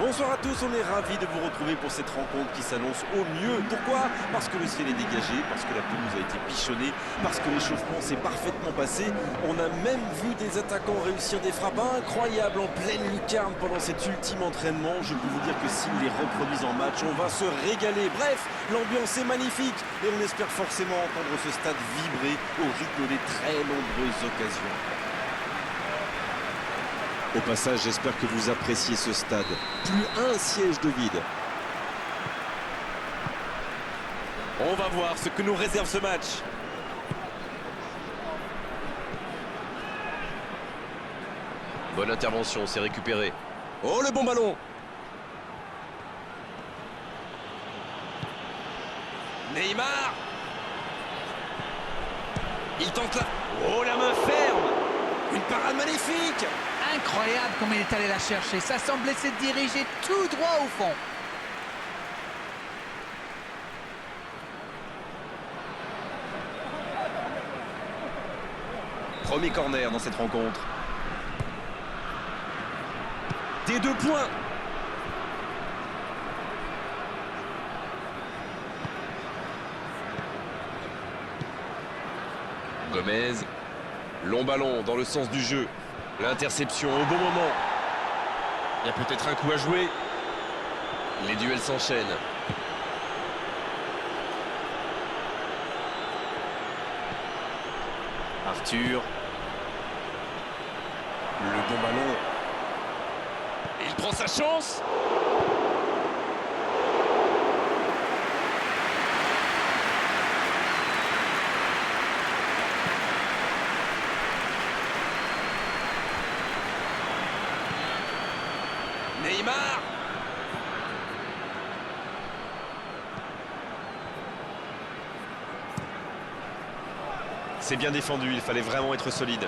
Bonsoir à tous, on est ravis de vous retrouver pour cette rencontre qui s'annonce au mieux. Pourquoi? Parce que le ciel est dégagé, parce que la pelouse a été bichonnée, parce que l'échauffement s'est parfaitement passé. On a même vu des attaquants réussir des frappes incroyables en pleine lucarne pendant cet ultime entraînement. Je peux vous dire que s'ils les reproduisent en match, on va se régaler. Bref, l'ambiance est magnifique et on espère forcément entendre ce stade vibrer au rythme des très nombreuses occasions. Au passage, j'espère que vous appréciez ce stade. Plus un siège de vide. On va voir ce que nous réserve ce match. Bonne intervention, c'est récupéré. Oh, le bon ballon! Neymar! Il tente là. Oh, la main ferme! Une parade magnifique! Incroyable comme il est allé la chercher. Ça semblait se diriger tout droit au fond. Premier corner dans cette rencontre. Des 2 points. Gomez. Long ballon dans le sens du jeu. L'interception au bon moment. Il y a peut-être un coup à jouer. Les duels s'enchaînent. Arthur. Le bon ballon. Il prend sa chance. Neymar! C'est bien défendu, il fallait vraiment être solide.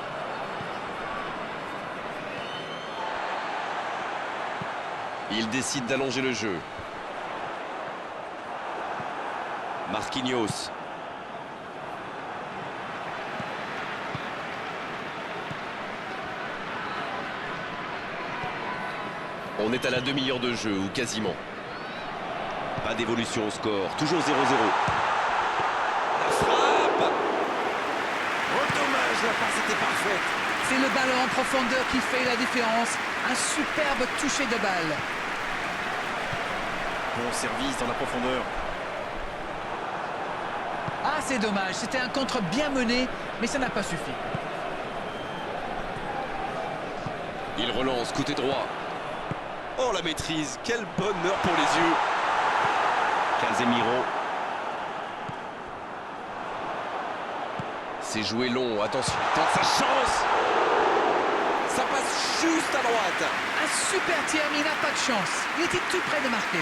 Il décide d'allonger le jeu. Marquinhos. On est à la demi-heure de jeu, ou quasiment. Pas d'évolution au score, toujours 0-0. La frappe! Oh, dommage, la passe était parfaite. C'est le ballon en profondeur qui fait la différence. Un superbe toucher de balle. Bon service dans la profondeur. Ah, c'est dommage. C'était un contre bien mené, mais ça n'a pas suffi. Il relance, côté droit. Oh, la maîtrise, quel bonheur pour les yeux. Casemiro. C'est joué long, attention. Tente sa chance. Ça passe juste à droite. Un super tir, mais il n'a pas de chance. Il était tout près de marquer.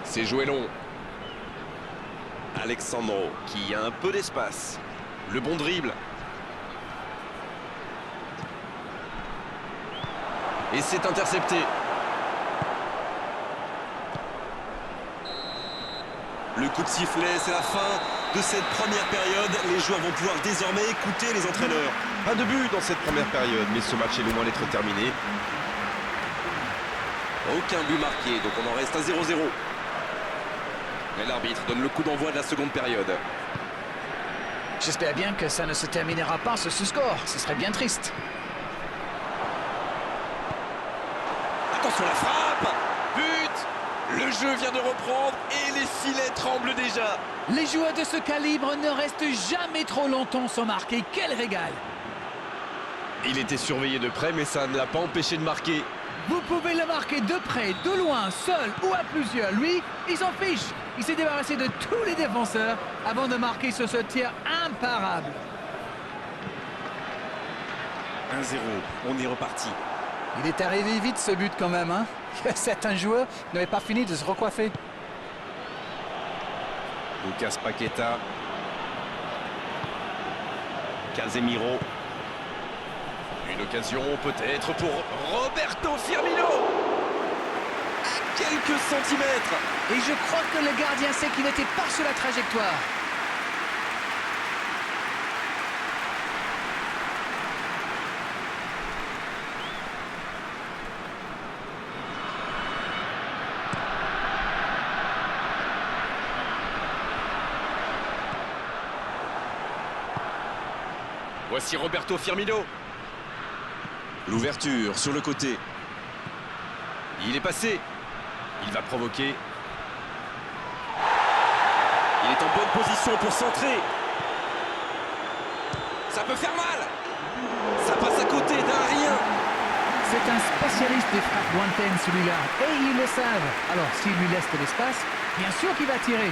C'est joué long. Alexandro qui a un peu d'espace. Le bon dribble. Et c'est intercepté. Le coup de sifflet, c'est la fin de cette première période. Les joueurs vont pouvoir désormais écouter les entraîneurs. Pas de but dans cette première période, mais ce match est loin d'être terminé. Aucun but marqué, donc on en reste à 0-0. Et l'arbitre donne le coup d'envoi de la seconde période. J'espère bien que ça ne se terminera pas sur ce score. Ce serait bien triste. Attention la frappe! But! Le jeu vient de reprendre et les filets tremblent déjà. Les joueurs de ce calibre ne restent jamais trop longtemps sans marquer. Quel régal! Il était surveillé de près, mais ça ne l'a pas empêché de marquer. Vous pouvez le marquer de près, de loin, seul ou à plusieurs. Lui, il s'en fiche. Il s'est débarrassé de tous les défenseurs avant de marquer sur ce tir imparable. 1-0, on est reparti. Il est arrivé vite ce but quand même, hein. Certains joueurs n'avaient pas fini de se recoiffer. Lucas Paqueta. Casemiro. Une occasion peut-être pour Roberto Firmino. quelques centimètres. Et je crois que le gardien sait qu'il n'était pas sur la trajectoire. Voici Roberto Firmino. L'ouverture sur le côté. Il est passé. Il va provoquer. Il est en bonne position pour centrer. Ça peut faire mal. Ça passe à côté d'un rien. C'est un spécialiste des frappes lointaines, celui-là. Et ils le savent. Alors, s'il lui laisse de l'espace, bien sûr qu'il va tirer.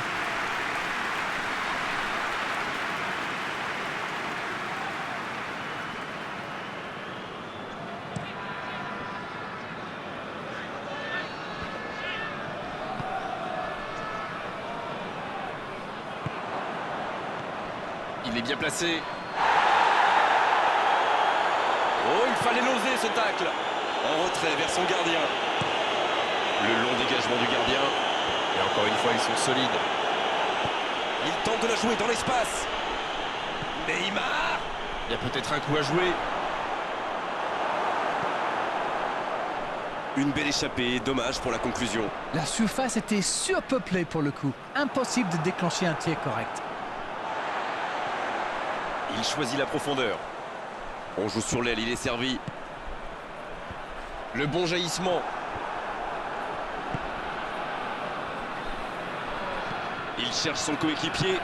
Il est bien placé. Oh, il fallait l'oser ce tacle. En retrait vers son gardien. Le long dégagement du gardien. Et encore une fois, ils sont solides. Il tente de la jouer dans l'espace. Neymar. Il y a peut-être un coup à jouer. Une belle échappée, dommage pour la conclusion. La surface était surpeuplée pour le coup. Impossible de déclencher un tir correct. Il choisit la profondeur. On joue sur l'aile, il est servi. Le bon jaillissement. Il cherche son coéquipier.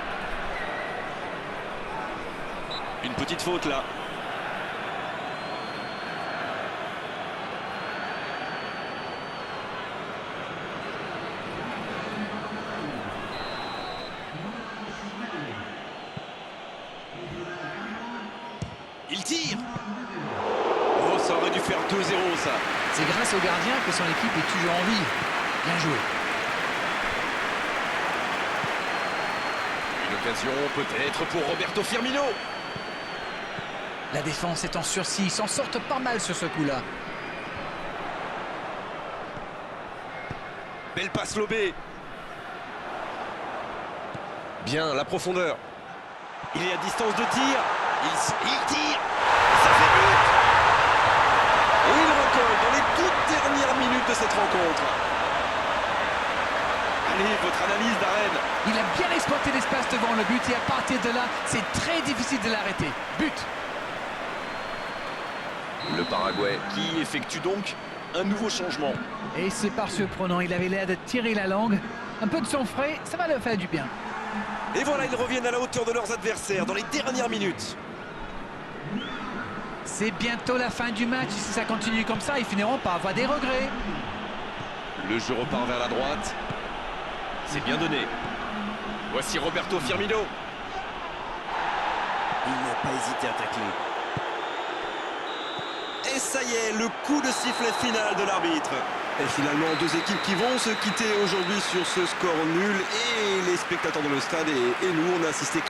Une petite faute là. Il tire. Oh, ça aurait dû faire 2-0 ça. C'est grâce au gardien que son équipe est toujours en vie. Bien joué. Une occasion peut-être pour Roberto Firmino. La défense est en sursis. Ils s'en sortent pas mal sur ce coup-là. Belle passe lobée. Bien, la profondeur. Il est à distance de tir. Il tire. Ça fait but. Et il recolle dans les toutes dernières minutes de cette rencontre. Allez, votre analyse d'Arène. Il a bien exploité l'espace devant le but et à partir de là, c'est très difficile de l'arrêter. But. Le Paraguay. Qui effectue donc un nouveau changement. Et c'est pas surprenant. Il avait l'air de tirer la langue. Un peu de sang frais, ça va leur faire du bien. Et voilà, ils reviennent à la hauteur de leurs adversaires dans les dernières minutes. C'est bientôt la fin du match. Si ça continue comme ça, ils finiront par avoir des regrets. Le jeu repart vers la droite. C'est bien donné. Voici Roberto Firmino. Il n'a pas hésité à tacler. Et ça y est, le coup de sifflet final de l'arbitre. Et finalement, deux équipes qui vont se quitter aujourd'hui sur ce score nul. Et les spectateurs dans le stade et nous, on a assisté